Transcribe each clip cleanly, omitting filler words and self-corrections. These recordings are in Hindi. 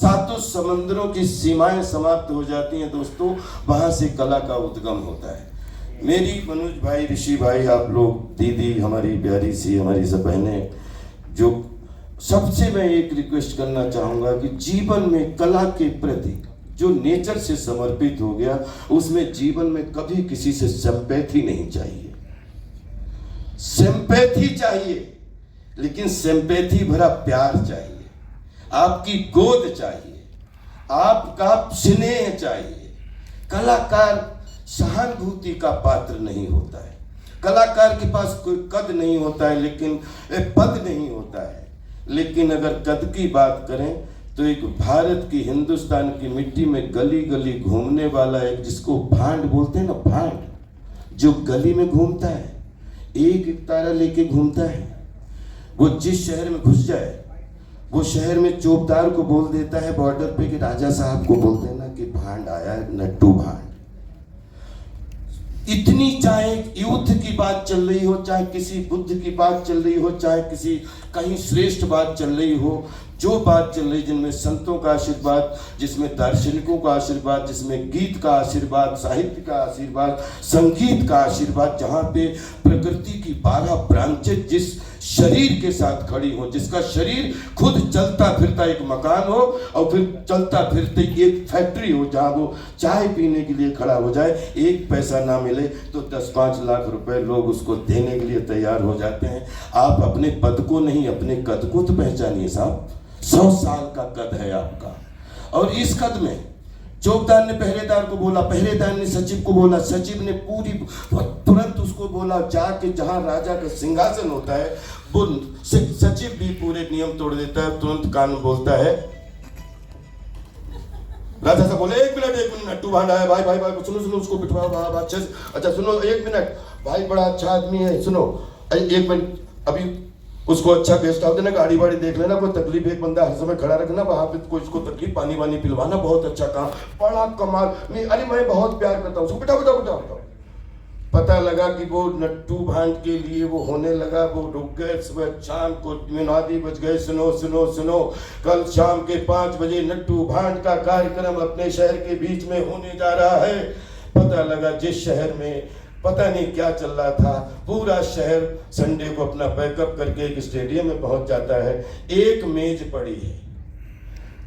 सातों समंदरों की सीमाएं समाप्त हो जाती हैं दोस्तों, वहां से कला का उद्गम होता है। मेरी मनोज भाई, ऋषि भाई, आप लोग, दीदी हमारी प्यारी सी, हमारी सब बहनें, जो सबसे मैं एक रिक्वेस्ट करना चाहूँगा कि जीवन में कला के प्रति जो नेचर से समर्पित हो गया, उसमें जीवन में कभी किसी से सिंपैथी नहीं चाहिए। सिंपैथी चाहिए, लेकिन सिंपैथी भरा प्यार चाहिए, आपकी गोद चाहिए, आपका स्नेह चाहिए। कलाकार सहानुभूति का पात्र नहीं होता है, कलाकार के पास कोई कद नहीं होता है, लेकिन पद नहीं होता है। लेकिन अगर कद की बात करें तो एक भारत की, हिंदुस्तान की मिट्टी में गली गली घूमने वाला एक, जिसको भांड बोलते हैं ना, भांड, जो गली में घूमता है, एक एक तारा लेके घूमता है, वो जिस शहर में घुस जाए वो शहर में चौकीदार को बोल देता है बॉर्डर पे कि राजा साहब को बोल देना कि भांड आया है, नट्टू भांड। इतनी, चाहे युद्ध की बात चल रही हो, चाहे किसी बुद्ध की बात चल रही हो, चाहे किसी कहीं श्रेष्ठ बात चल रही हो, जो बात चल रही, जिनमें संतों का आशीर्वाद, जिसमें दार्शनिकों का आशीर्वाद, जिसमें गीत का आशीर्वाद, साहित्य का आशीर्वाद, संगीत का आशीर्वाद, जहाँ पे प्रकृति की 12 ब्रांचेज जिस शरीर के साथ खड़ी हो, जिसका शरीर खुद चलता फिरता एक मकान हो और फिर चलता फिरते एक फैक्ट्री हो, जहाँ वो चाय पीने के लिए खड़ा हो जाए, एक पैसा ना मिले तो 10-5 लाख रुपए लोग उसको देने के लिए तैयार हो जाते हैं। आप अपने पद को नहीं, अपने कद को तो पहचानिए साहब। 100 साल का कद है आपका, और इस कद में चौकीदार ने पहरेदार को बोला, पहरेदार ने सचिव को बोला, सचिव ने पूरी तुरंत उसको बोला, जाके जहां राजा का सिंहासन होता है वो सचिव भी पूरे नियम तोड़ देता है, तुरंत कान में बोलता है, राजा साहब बोले, एक मिनट नट्टू भांड आया, भाई भाई भाई सुनो सुनो, उसको बिठवाओ, अच्छा सुनो, 1 मिनट भाई, बड़ा अच्छा आदमी है, सुनो 1 मिनट, अभी उसको अच्छा गेस्ट हाउस देना, गाड़ी वाड़ी देख लेना, कोई तकलीफ, एक बंदा हर समय खड़ा रखना वहां पे, कोई इसको तकलीफ, पानी वानी पिलवाना, बहुत अच्छा काम, बड़ा कमाल, अरे मैं बहुत प्यार करता हूँ, बेटा। पता लगा कि वो नट्टू भांड के लिए वो होने लगा, वो रुक गए, सुबह शाम को मुनादी बज गए, सुनो सुनो सुनो, कल शाम के 5 बजे नट्टू भांड का कार्यक्रम अपने शहर के बीच में होने जा रहा है। पता लगा जिस शहर में पता नहीं क्या चल रहा था, पूरा शहर संडे को अपना बैकअप करके एक स्टेडियम में पहुंच जाता है, एक मेज पड़ी है,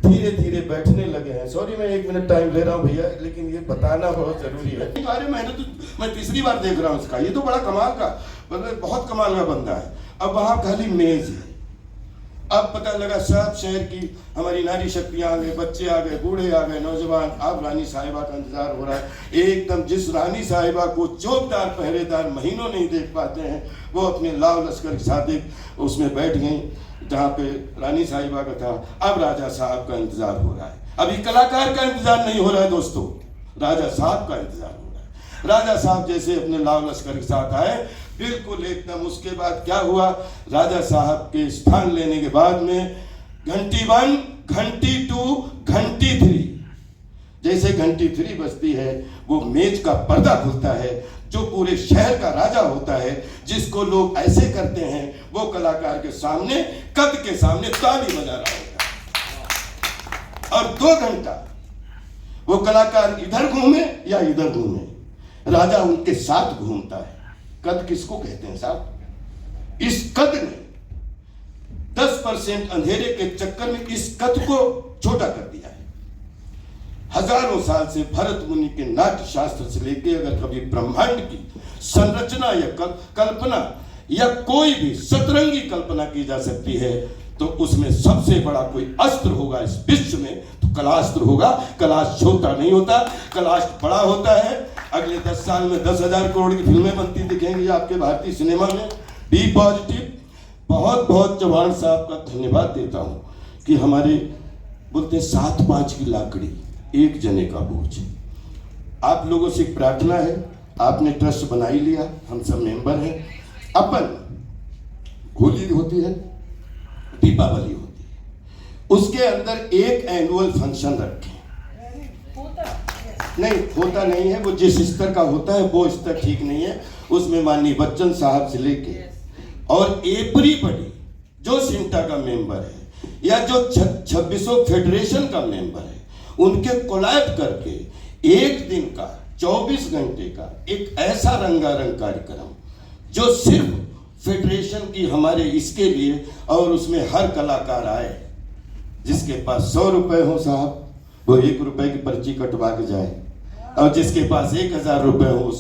धीरे धीरे बैठने लगे हैं। सॉरी मैं 1 मिनट टाइम ले रहा हूं भैया, लेकिन ये बताना बहुत जरूरी है। अरे मैं तीसरी बार देख रहा हूं इसका, ये तो बड़ा कमाल का, मतलब बहुत कमाल का बंदा है। अब वहां खाली मेज है, अब पता लगा सब शहर की हमारी नारी शक्तियां आ गए, बच्चे आ गए, बूढ़े आ गए, नौजवान, अब रानी साहिबा का इंतजार हो रहा है। एकदम जिस रानी साहिबा को चौकीदार पहरेदार महीनों नहीं देख पाते हैं, वो अपने लाव लश्कर के साथ एक उसमें बैठ गई जहाँ पे रानी साहिबा का था। अब राजा साहब का इंतजार हो रहा है, अभी कलाकार का इंतजार नहीं हो रहा है दोस्तों, राजा साहब का इंतजार हो रहा है। राजा साहब जैसे अपने लाव लश्कर के साथ आए, बिल्कुल एकदम, उसके बाद क्या हुआ, राजा साहब के स्थान लेने के बाद में घंटी 1, घंटी 2, घंटी 3, जैसे घंटी 3 बजती है, वो मेज का पर्दा खुलता है, जो पूरे शहर का राजा होता है, जिसको लोग ऐसे करते हैं, वो कलाकार के सामने, कद के सामने ताली बजा रहा होता है। और 2 घंटा वो कलाकार इधर घूमे या इधर घूमे, राजा उनके साथ घूमता है। कद किसको कहते हैं साहब? इस कद ने 10% अंधेरे के चक्कर में इस कद को छोटा कर दिया है। हजारों साल से भरत मुनि के नाट्य शास्त्र से लेके अगर कभी ब्रह्मांड की संरचना या कल्पना या कोई भी सतरंगी कल्पना की जा सकती है, तो उसमें सबसे बड़ा कोई अस्त्र होगा इस विश्व में, तो कलास्त्र होगा। कलाश छोटा नहीं होता, कलाश बड़ा होता है। अगले 10 साल में 10,000 करोड़ की फिल्में बनती दिखेंगी आपके भारतीय सिनेमा में। Be positive. बहुत बहुत चौहान साहब का धन्यवाद देता हूं कि हमारे बोलते 7-5 की लाकड़ी, 1 जने का बोझ। आप लोगों से प्रार्थना है, आपने ट्रस्ट बना ही लिया, हम सब मेंबर हैं। अपन होली होती है, दीपावली होती है, उसके अंदर एक एनुअल फंक्शन रखें। नहीं होता नहीं है, वो जिस स्तर का होता है वो स्तर ठीक नहीं है। उसमें माननीय बच्चन साहब से लेके और एवरीबॉडी जो सिंटा का मेंबर है, या जो 2600 फेडरेशन का मेंबर है, उनके कोलैब करके एक दिन का 24 घंटे का एक ऐसा रंगारंग कार्यक्रम जो सिर्फ फेडरेशन की हमारे इसके लिए, और उसमें हर कलाकार आए, जिसके पास 100 रुपए हो साहब वो 1 रुपए की पर्ची कटवा के जाए, और जिसके पास 1000 रुपए हो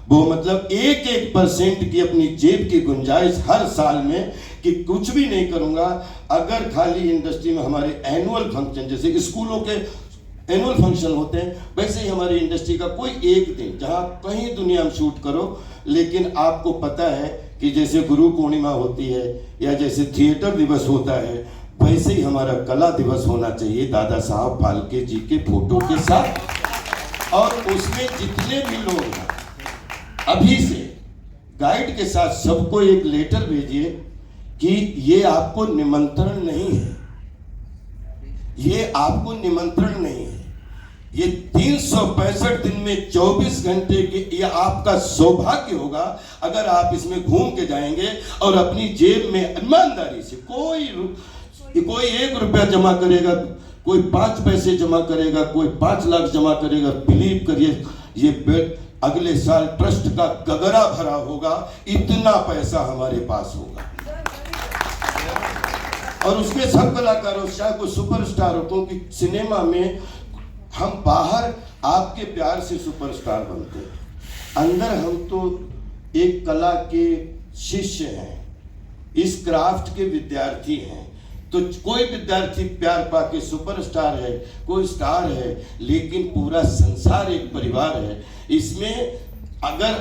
वो मतलब 1% की अपनी जेब की गुंजाइश हर साल में कि कुछ भी नहीं करूंगा अगर खाली इंडस्ट्री में हमारे एनुअल फंक्शन, जैसे स्कूलों के एनुअल फंक्शन होते हैं, वैसे ही हमारी इंडस्ट्री का कोई एक दिन जहां कहीं दुनिया में शूट करो, लेकिन आपको पता है कि जैसे गुरु पूर्णिमा होती है या जैसे थिएटर दिवस होता है, वैसे ही हमारा कला दिवस होना चाहिए दादा साहब फाल्के जी के फोटो के साथ। और उसमें जितने भी लोग हैं अभी से गाइड के साथ सबको एक लेटर भेजिए कि ये आपको निमंत्रण नहीं है, ये आपको निमंत्रण नहीं है, ये 365 दिन में 24 घंटे के ये आपका सौभाग्य होगा अगर आप इसमें घूम के जाएंगे और अपनी जेब में ईमानदारी से कोई 1 रुपया जमा करेगा, कोई 5 पैसे जमा करेगा, कोई 5 लाख जमा करेगा। बिलीव करिए ये अगले साल ट्रस्ट का गगरा भरा होगा, इतना पैसा हमारे पास होगा। और उसमें सब कलाकारों, चाहे कोई सुपरस्टार हो, क्योंकि सिनेमा में हम बाहर आपके प्यार से सुपरस्टार बनते हैं, अंदर हम तो एक कला के शिष्य हैं, इस क्राफ्ट के विद्यार्थी हैं। तो कोई विद्यार्थी प्यार पाके सुपरस्टार है, कोई स्टार है, लेकिन पूरा संसार एक परिवार है। इसमें अगर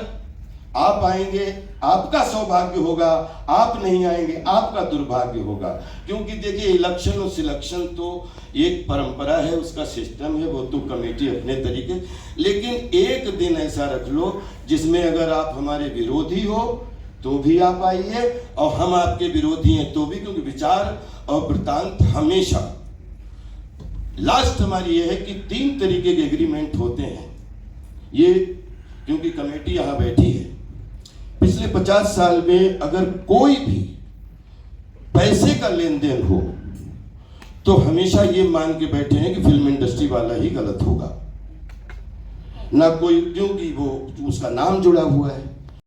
आप आएंगे आपका सौभाग्य होगा, आप नहीं आएंगे आपका दुर्भाग्य होगा। क्योंकि देखिए इलेक्शन और सिलेक्शन तो एक परंपरा है, उसका सिस्टम है, वो तो कमेटी अपने तरीके, लेकिन एक दिन ऐसा रख लो जिसमें अगर आप हमारे विरोधी हो तो भी आप आइए और हम आपके विरोधी हैं तो भी, क्योंकि विचार और वृत्तांत हमेशा लास्ट हमारी ये है कि 3 तरीके के एग्रीमेंट होते हैं। ये क्योंकि कमेटी यहां बैठी है, पिछले 50 साल में अगर कोई भी पैसे का लेन देन हो तो हमेशा ये मान के बैठे हैं कि फिल्म इंडस्ट्री वाला ही गलत होगा ना कोई, क्योंकि वो उसका नाम जुड़ा हुआ है।